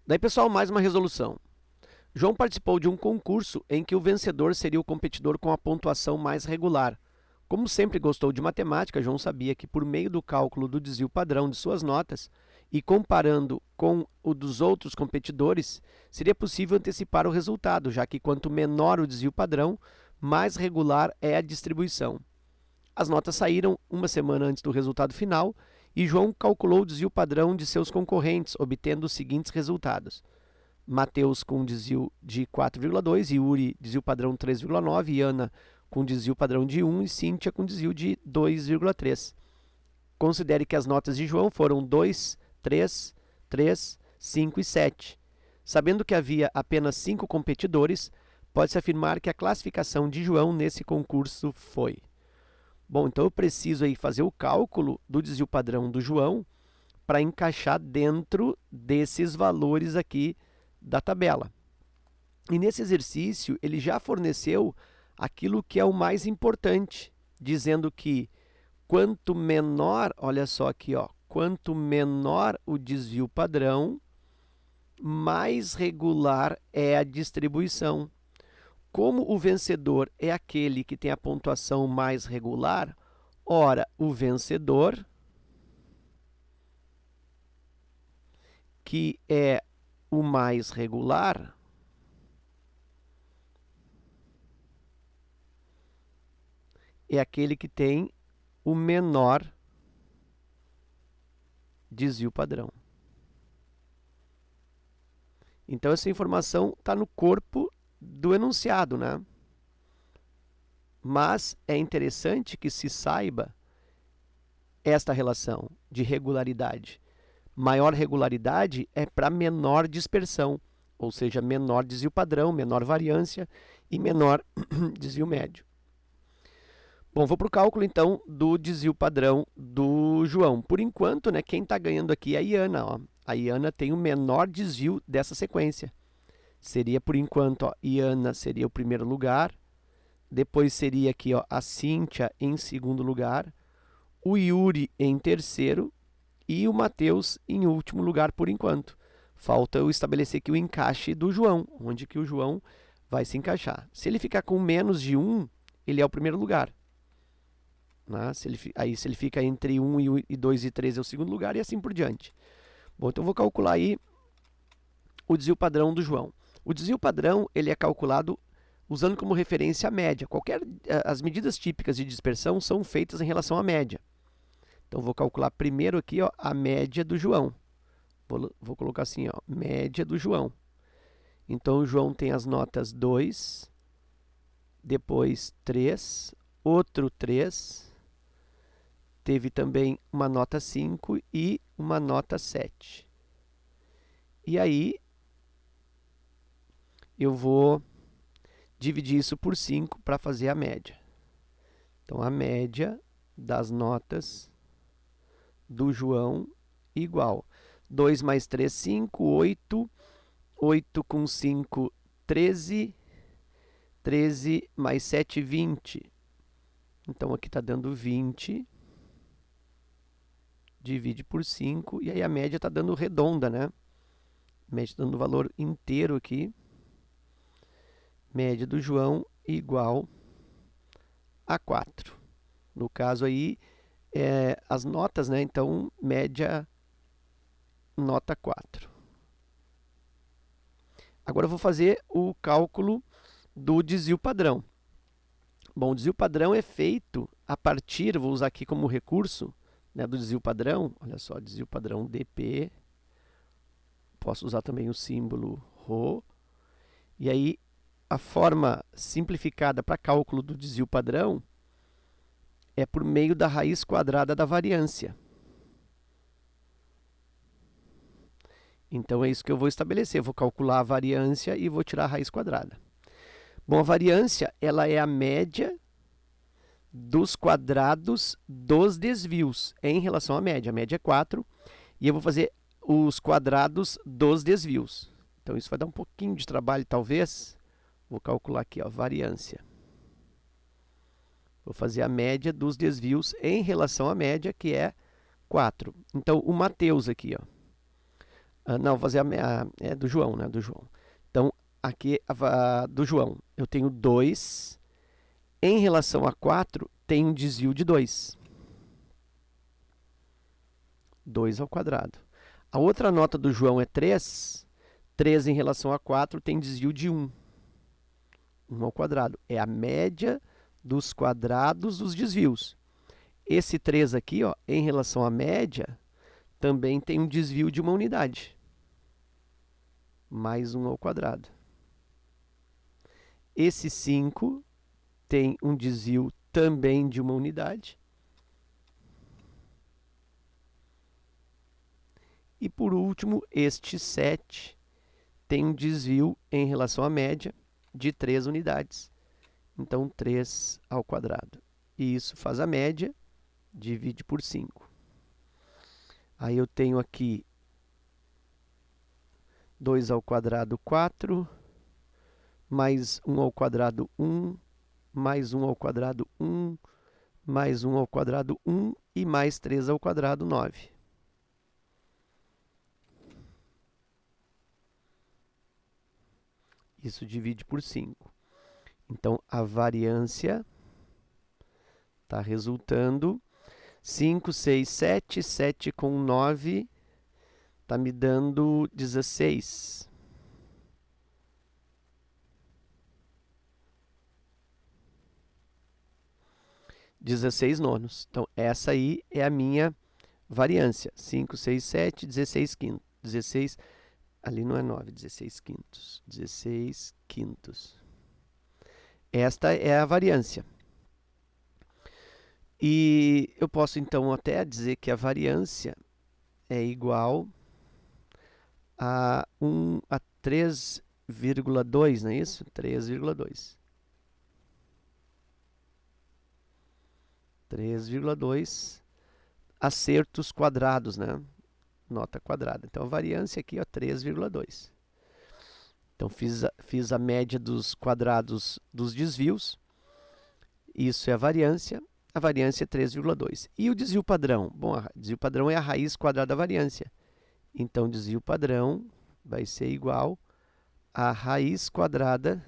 Daí, pessoal, mais uma resolução. João participou de um concurso em que o vencedor seria o competidor com a pontuação mais regular. Como sempre gostou de matemática, João sabia que por meio do cálculo do desvio padrão de suas notas e comparando com o dos outros competidores, seria possível antecipar o resultado, já que quanto menor o desvio padrão, mais regular é a distribuição. As notas saíram uma semana antes do resultado final e João calculou o desvio padrão de seus concorrentes, obtendo os seguintes resultados. Mateus com desvio de 4,2, Yuri desvio padrão 3,9, e Ana com desvio padrão de 1 e Cíntia com desvio de 2,3. Considere que as notas de João foram 2, 3, 3, 5 e 7. Sabendo que havia apenas 5 competidores, pode-se afirmar que a classificação de João nesse concurso foi... Bom, então eu preciso aí fazer o cálculo do desvio padrão do João para encaixar dentro desses valores aqui da tabela. E nesse exercício ele já forneceu aquilo que é o mais importante, dizendo que quanto menor, olha só aqui, ó, quanto menor o desvio padrão, mais regular é a distribuição. Como o vencedor é aquele que tem a pontuação mais regular, ora, o vencedor, que é o mais regular, é aquele que tem o menor desvio padrão. Então, essa informação está no corpo do enunciado, né? Mas é interessante que se saiba esta relação de regularidade. Maior regularidade é para menor dispersão, ou seja, menor desvio padrão, menor variância e menor desvio médio. Bom, vou para o cálculo, então, do desvio padrão do João. Por enquanto, né, quem está ganhando aqui é a Iana. Ó. A Iana tem o menor desvio dessa sequência. Seria, por enquanto, ó, Iana seria o primeiro lugar. Depois seria aqui ó, a Cíntia em segundo lugar. O Yuri em terceiro. E o Mateus em último lugar, por enquanto. Falta eu estabelecer aqui o encaixe do João. Onde que o João vai se encaixar. Se ele ficar com menos de 1, ele é o primeiro lugar. Né? Se ele fica entre 1 e 2 e 3 é o segundo lugar e assim por diante. Bom, então eu vou calcular aí o desvio padrão do João. O desvio padrão ele é calculado usando como referência a média. As medidas típicas de dispersão são feitas em relação à média. Então, vou calcular primeiro aqui ó, a média do João. Vou colocar assim, ó, média do João. Então, o João tem as notas 2, depois 3, outro 3, teve também uma nota 5 e uma nota 7. E aí, eu vou dividir isso por 5 para fazer a média. Então, a média das notas do João igual 2 mais 3, 5, 8, 8 com 5, 13, 13 mais 7, 20. Então, aqui está dando 20, divide por 5, e aí a média está dando redonda, né? A média está dando o valor inteiro aqui. Média do João igual a 4. No caso aí, as notas, né? Então, média, nota 4. Agora eu vou fazer o cálculo do desvio padrão. Bom, o desvio padrão é feito a partir, vou usar aqui como recurso, né, do desvio padrão. Olha só, desvio padrão dp. Posso usar também o símbolo ρ. E aí, a forma simplificada para cálculo do desvio padrão é por meio da raiz quadrada da variância. Então, é isso que eu vou estabelecer. Eu vou calcular a variância e vou tirar a raiz quadrada. Bom, a variância ela é a média dos quadrados dos desvios em relação à média. A média é 4 e eu vou fazer os quadrados dos desvios. Então, isso vai dar um pouquinho de trabalho, talvez. Vou calcular aqui, ó, variância. Vou fazer a média dos desvios em relação à média, que é 4. Então, o Mateus aqui, ó. Não, vou fazer é do João, né? Do João. Então, aqui do João, eu tenho 2. Em relação a 4, tem um desvio de 2. 2 ao quadrado. A outra nota do João é 3. 3 em relação a 4 tem desvio de 1. 1 ao quadrado. É a média dos quadrados dos desvios. Esse 3 aqui, ó, em relação à média, também tem um desvio de uma unidade. Mais 1 ao quadrado. Esse 5 tem um desvio também de uma unidade. E por último, este 7 tem um desvio em relação à média de 3 unidades. Então, 3 ao quadrado. E isso faz a média, divide por 5. Aí eu tenho aqui 2 ao quadrado, 4, mais 1 ao quadrado, 1, mais 1 ao quadrado, 1, mais 1 ao quadrado, 1, e mais 3 ao quadrado, 9. Isso divide por 5. Então, a variância está resultando 5, 6, 7. 7 com 9 está me dando 16. Então, essa aí é a minha variância. 5, 6, 7, 16 quintos. 16, ali não é 9, 16 quintos. 16 quintos. Esta é a variância. E eu posso, então, até dizer que a variância é igual a 3,2, não é isso? 3,2. 3,2 acertos quadrados, né? Nota quadrada. Então, a variância aqui é 3,2. Então, fiz a média dos quadrados dos desvios. Isso é a variância. A variância é 3,2. E o desvio padrão? Bom, o desvio padrão é a raiz quadrada da variância. Então, o desvio padrão vai ser igual a raiz quadrada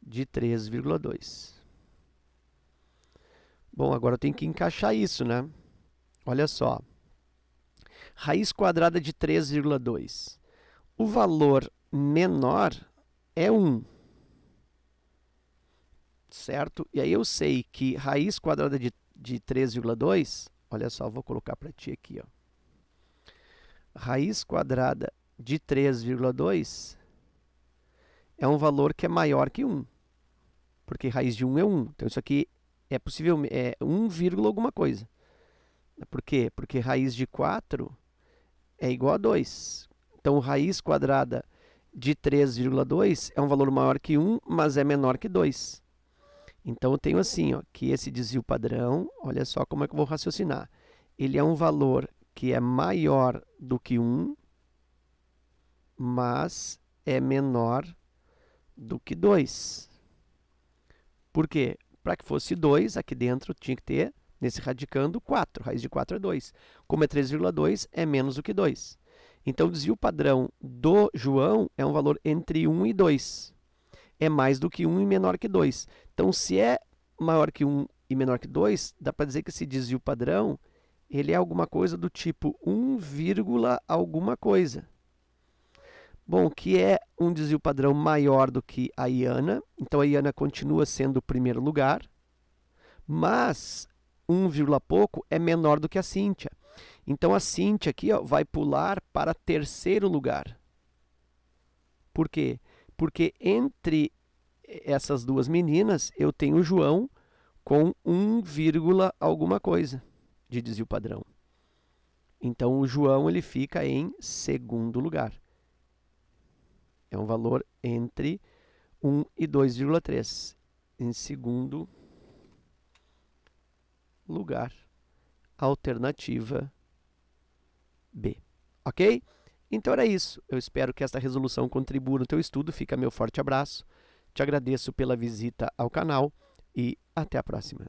de 3,2. Bom, agora eu tenho que encaixar isso, né? Olha só. Raiz quadrada de 3,2. O valor menor é 1. Certo? E aí eu sei que raiz quadrada de 3,2, olha só, vou colocar para ti aqui, ó. Raiz quadrada de 3,2 é um valor que é maior que 1. Porque raiz de 1 é 1. Então, isso aqui é possível, é 1, alguma coisa. Por quê? Porque raiz de 4 é igual a 2. Então, raiz quadrada de 3,2 é um valor maior que 1, mas é menor que 2. Então, eu tenho assim, ó, que esse desvio padrão, olha só como é que eu vou raciocinar. Ele é um valor que é maior do que 1, mas é menor do que 2. Por quê? Para que fosse 2, aqui dentro tinha que ter, nesse radicando, 4. Raiz de 4 é 2. Como é 3,2, é menos do que 2. Então, o desvio padrão do João é um valor entre 1 e 2. É mais do que 1 e menor que 2. Então, se é maior que 1 e menor que 2, dá para dizer que esse desvio padrão ele é alguma coisa do tipo 1, alguma coisa. Bom, que é um desvio padrão maior do que a Iana. Então, a Iana continua sendo o primeiro lugar. Mas 1, pouco é menor do que a Cíntia. Então, a Cíntia aqui, ó, vai pular para terceiro lugar. Por quê? Porque entre essas duas meninas, eu tenho o João com 1, alguma coisa de desvio padrão. Então, o João ele fica em segundo lugar. É um valor entre 1 e 2,3. Em segundo lugar, alternativa B. Ok? Então era isso. Eu espero que esta resolução contribua no teu estudo. Fica meu forte abraço. Te agradeço pela visita ao canal e até a próxima.